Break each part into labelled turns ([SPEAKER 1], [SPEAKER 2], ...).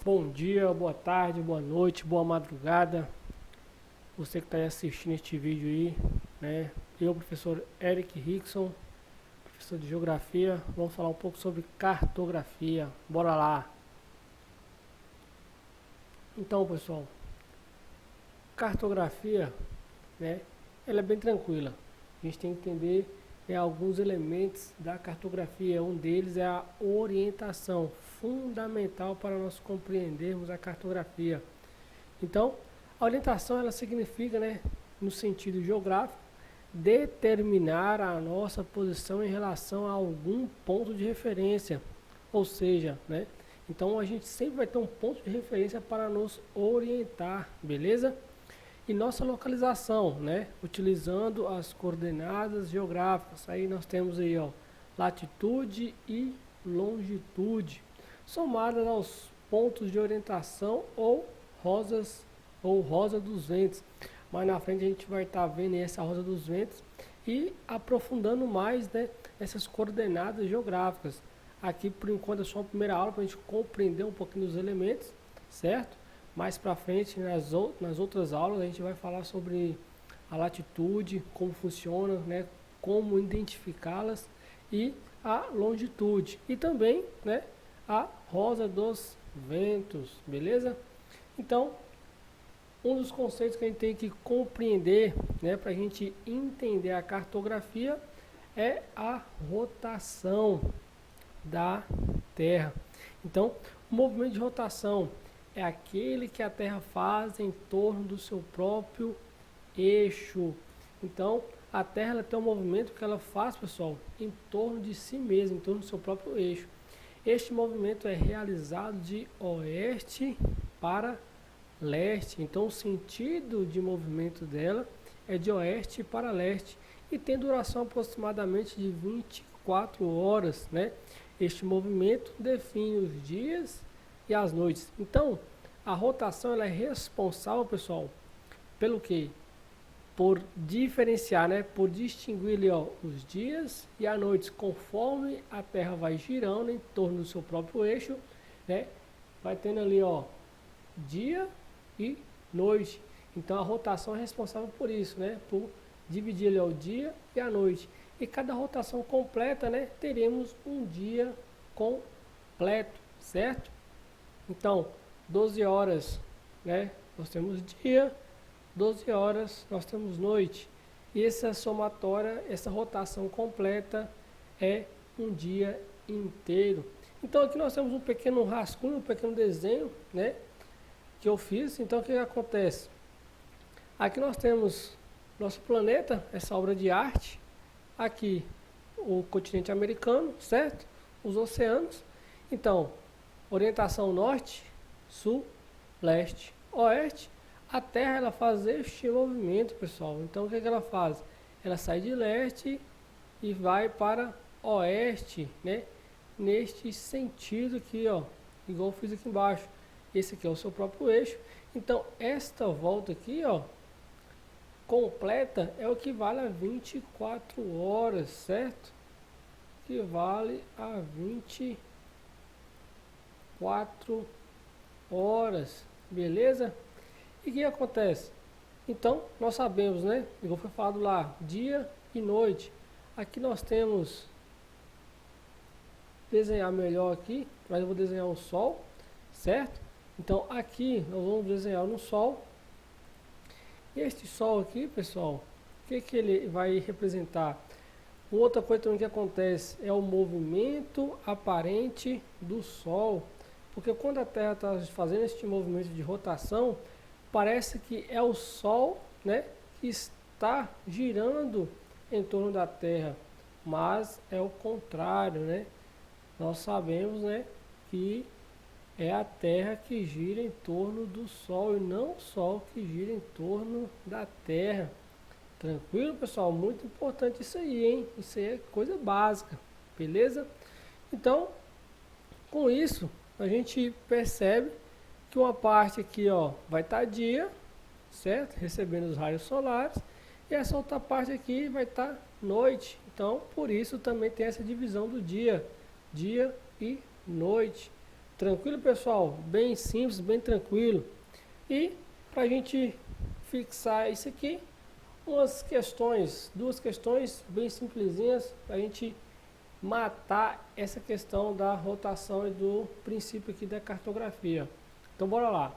[SPEAKER 1] Bom dia, boa tarde, boa noite, boa madrugada. Você que está aí assistindo este vídeo aí, né? Eu, professor Eric Rickson, professor de Geografia, vamos falar um pouco sobre cartografia. Bora lá! Então, pessoal, cartografia, né? Ela é bem tranquila. A gente tem que entender alguns elementos da cartografia. Um deles é a orientação, fundamental para nós compreendermos a cartografia. Então, a orientação ela significa, né, no sentido geográfico, determinar a nossa posição em relação a algum ponto de referência. Ou seja, né, então a gente sempre vai ter um ponto de referência para nos orientar, beleza? E nossa localização, né, utilizando as coordenadas geográficas. Aí nós temos aí, ó, latitude e longitude, somadas aos pontos de orientação ou rosa dos ventos. Mais na frente a gente vai estar vendo essa rosa dos ventos e aprofundando mais, né, essas coordenadas geográficas. Aqui por enquanto é só a primeira aula para a gente compreender um pouquinho dos elementos, certo? Mais para frente nas outras aulas a gente vai falar sobre a latitude, como funciona, né, como identificá-las e a longitude e também, né, a rosa dos ventos, beleza? Então, um dos conceitos que a gente tem que compreender, né, para a gente entender a cartografia é a rotação da Terra. Então, o movimento de rotação é aquele que a Terra faz em torno do seu próprio eixo. Então, a Terra ela tem um movimento que ela faz, pessoal, em torno de si mesma, em torno do seu próprio eixo. Este movimento é realizado de oeste para leste. Então, o sentido de movimento dela é de oeste para leste e tem duração aproximadamente de 24 horas, né? Este movimento define os dias e as noites. Então, a rotação ela é responsável, pessoal, pelo quê? Por diferenciar, né? Por distinguir ali, ó, os dias e as noites, conforme a Terra vai girando em torno do seu próprio eixo, né? Vai tendo ali, ó, dia e noite. Então, a rotação é responsável por isso, né? Por dividir ali, ó, o dia e a noite. E cada rotação completa, né? Teremos um dia completo, certo? Então, 12 horas, né, nós temos dia, 12 horas nós temos noite. E essa somatória, essa rotação completa é um dia inteiro. Então aqui nós temos um pequeno rascunho, um pequeno desenho, né, que eu fiz. Então o que acontece? Aqui nós temos nosso planeta, essa obra de arte. Aqui o continente americano, certo? Os oceanos. Então, orientação norte, sul, leste, oeste. A Terra ela faz este movimento, pessoal. Então o que ela faz? Ela sai de leste e vai para oeste, né? Neste sentido aqui, ó, igual eu fiz aqui embaixo. Esse aqui é o seu próprio eixo. Então esta volta aqui, ó, completa é o que vale a 24 horas, certo? Que vale a 24 horas, beleza? E o que acontece? Então, nós sabemos, né? Igual foi falado lá, dia e noite. Aqui nós temos, desenhar melhor aqui, mas eu vou desenhar um sol, certo? Então, aqui nós vamos desenhar um sol. E este sol aqui, pessoal, o que ele vai representar? Outra coisa também que acontece é o movimento aparente do Sol. Porque quando a Terra está fazendo este movimento de rotação, parece que é o Sol, né, que está girando em torno da Terra. Mas é o contrário, né? Nós sabemos, né, que é a Terra que gira em torno do Sol e não o Sol que gira em torno da Terra. Tranquilo, pessoal? Muito importante isso aí, hein? Isso aí é coisa básica, beleza? Então, com isso, a gente percebe que uma parte aqui, ó, vai estar dia, certo? Recebendo os raios solares. E essa outra parte aqui vai estar noite. Então, por isso também tem essa divisão do dia e noite. Tranquilo, pessoal? Bem simples, bem tranquilo. E para a gente fixar isso aqui, duas questões bem simplesinhas para a gente matar essa questão da rotação e do princípio aqui da cartografia. Então bora lá.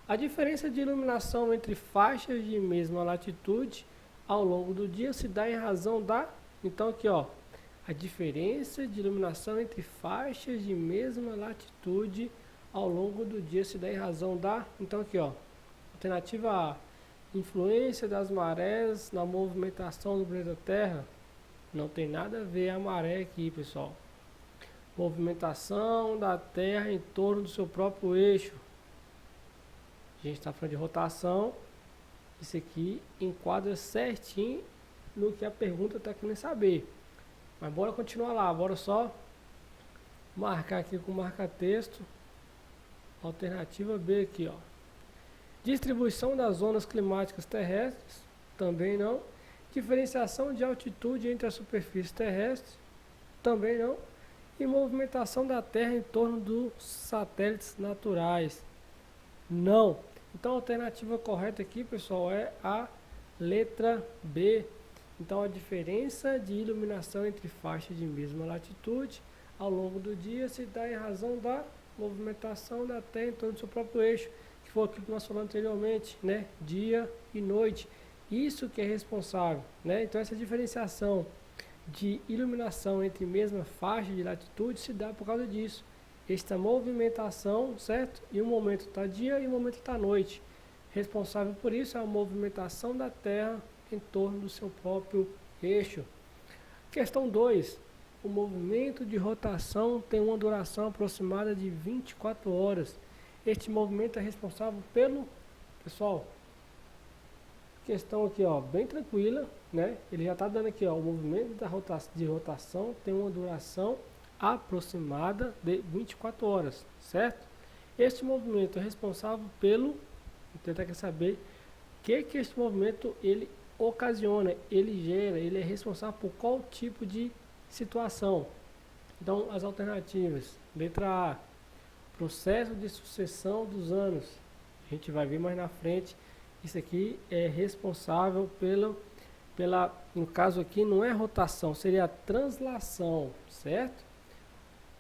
[SPEAKER 1] A diferença de iluminação entre faixas de mesma latitude ao longo do dia se dá em razão da... Então aqui ó, a diferença de iluminação entre faixas de mesma latitude ao longo do dia se dá em razão da... Então aqui ó, alternativa A, influência das marés na movimentação do planeta Terra. Não tem nada a ver a maré aqui, pessoal. Movimentação da Terra em torno do seu próprio eixo. A gente está falando de rotação. Isso aqui enquadra certinho no que a pergunta está querendo saber. Mas bora continuar lá. Bora só marcar aqui com marca-texto. Alternativa B aqui, ó. Distribuição das zonas climáticas terrestres. Também não. Diferenciação de altitude entre a superfície terrestre, também não. E movimentação da Terra em torno dos satélites naturais, não. Então a alternativa correta aqui, pessoal, é a letra B. Então a diferença de iluminação entre faixas de mesma latitude ao longo do dia se dá em razão da movimentação da Terra em torno do seu próprio eixo, que foi aquilo que nós falamos anteriormente, né? Dia e noite. Isso que é responsável, né? Então essa diferenciação de iluminação entre mesma faixa de latitude se dá por causa disso. Esta movimentação, certo? E um momento está dia e um momento está noite. Responsável por isso é a movimentação da Terra em torno do seu próprio eixo. Questão 2. O movimento de rotação tem uma duração aproximada de 24 horas. Este movimento é responsável pelo... Pessoal, questão aqui, ó, bem tranquila, né? Ele já está dando aqui, ó, o movimento de rotação tem uma duração aproximada de 24 horas, certo? Este movimento é responsável pelo... Vou tentar saber o que este movimento ele ocasiona, ele gera, ele é responsável por qual tipo de situação. Então, as alternativas. Letra A, processo de sucessão dos anos. A gente vai ver mais na frente. Isso aqui é responsável no caso aqui não é rotação, seria a translação, certo?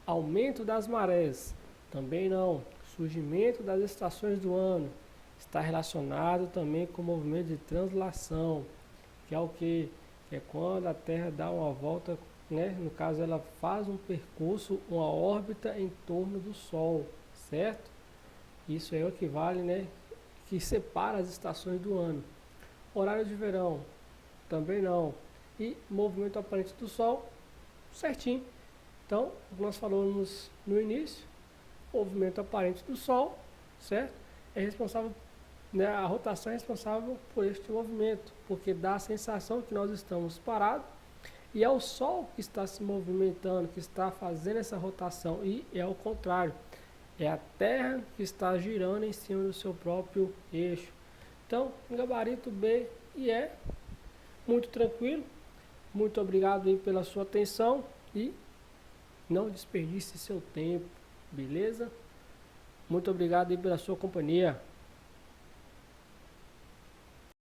[SPEAKER 1] Aumento das marés, também não. Surgimento das estações do ano, está relacionado também com o movimento de translação, que é o que? É quando a Terra dá uma volta, né? No caso ela faz um percurso, uma órbita em torno do Sol, certo? Isso é o que vale, né? Que separa as estações do ano. Horário de verão, também não. E movimento aparente do Sol, certinho. Então, nós falamos no início, movimento aparente do Sol, certo? É responsável, né, a rotação é responsável por este movimento, porque dá a sensação que nós estamos parados e é o Sol que está se movimentando, que está fazendo essa rotação, e é o contrário. É a Terra que está girando em cima do seu próprio eixo. Então, gabarito B e E, muito tranquilo. Muito obrigado aí pela sua atenção e não desperdice seu tempo, beleza? Muito obrigado aí pela sua companhia.